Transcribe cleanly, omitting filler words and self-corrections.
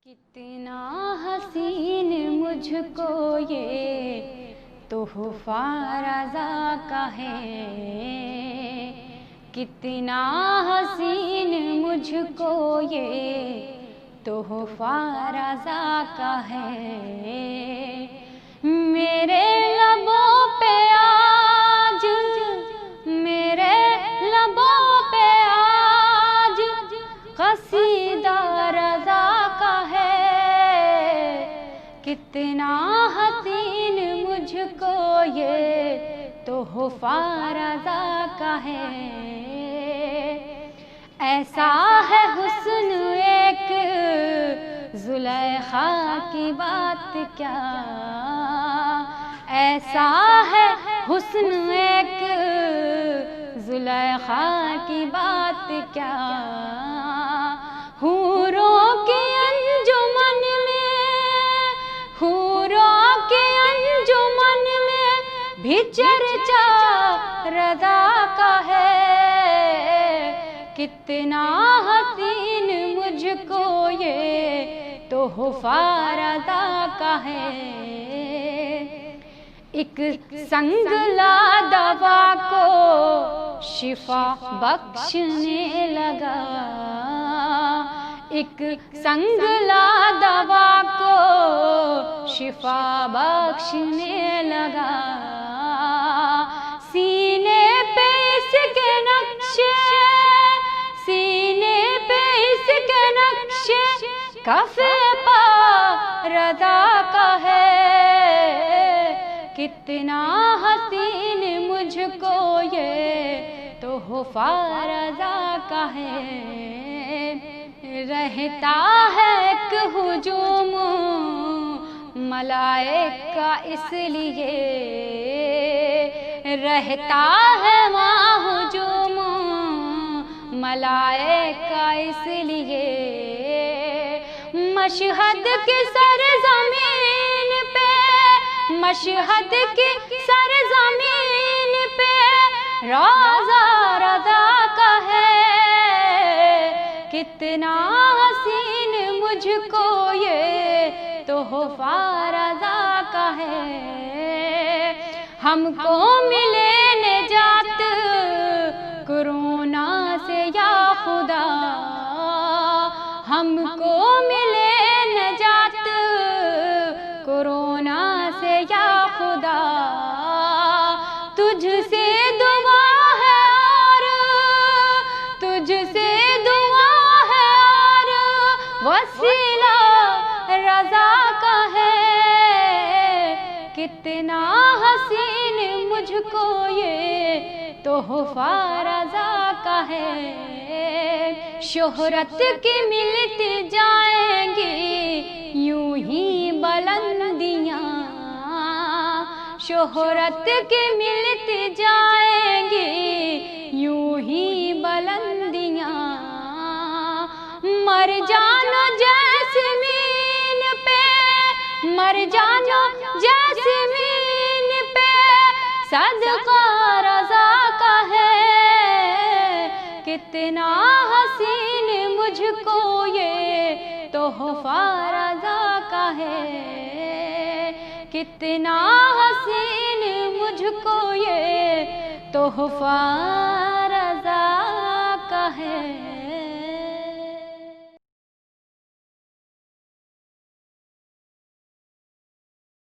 کتنا حسین مجھ کو یہ تحفہ رضا کا ہے، کتنا حسین مجھ کو یہ تحفہ رضا کا ہے۔ میرے لبوں پہ آج، میرے لبوں پہ آج قصیدہ رضا کا ہے۔ کتنا حسین مجھ کو یہ تحفہ رضا کا ہے۔ ایسا ہے حسن ایک زلیخا کی بات کیا، ایسا ہے حسن ایک زلیخا کی بات کیا۔ حوروں کی انجمن میں، حوروں کی انجمن میں بھی چرچا رضا کا ہے۔ کتنا حسین مجھ کو یہ تحفہ رضا کا ہے۔ ایک سنگ لا دوا کو شفا بخشنے لگا، ایک سنگ لا دوا کو شفا بخشنے لگا۔ سینے پہ اس کے نقشے، سینے پہ اس کے نقشے کفِ پا رضا کا ہے۔ کتنا حسین مجھ کو یہ تحفہ رضا کا ہے۔ رہتا ہے ایک ہجوم ملائک کا اس لیے، رہتا ہے وہاں ہجوم ملائک کا اس لیے۔ مشہد کی سرزمین پہ، مشہد کی سرزمین پہ روضہ رضا کا ہے۔ کتنا حسین مجھ کو یہ تحفہ رضا کا ہے۔ ہم کو ملے نجات کرونا سے یا خدا، ہم کو ملے نجات کرونا سے یا خدا۔ تجھ سے دعا ہے اور تجھ سے دعا ہے اور وسیلہ رضا کا ہے۔ کتنا حسین مجھ کو یہ تحفہ رضا کا ہے۔ شہرت کی ملتی جائیں گی یوں ہی بلندیاں، شہرت کی ملتی جائیں گی یوں ہی بلندیاں۔ مر جانا جیسمین پہ، مر جانا جیسمین پہ صدقہ رضا کا ہے۔ کتنا حسین مجھ کو یہ تحفہ رضا کا ہے۔ کتنا حسین مجھ کو یہ تحفہ رضا کا ہے۔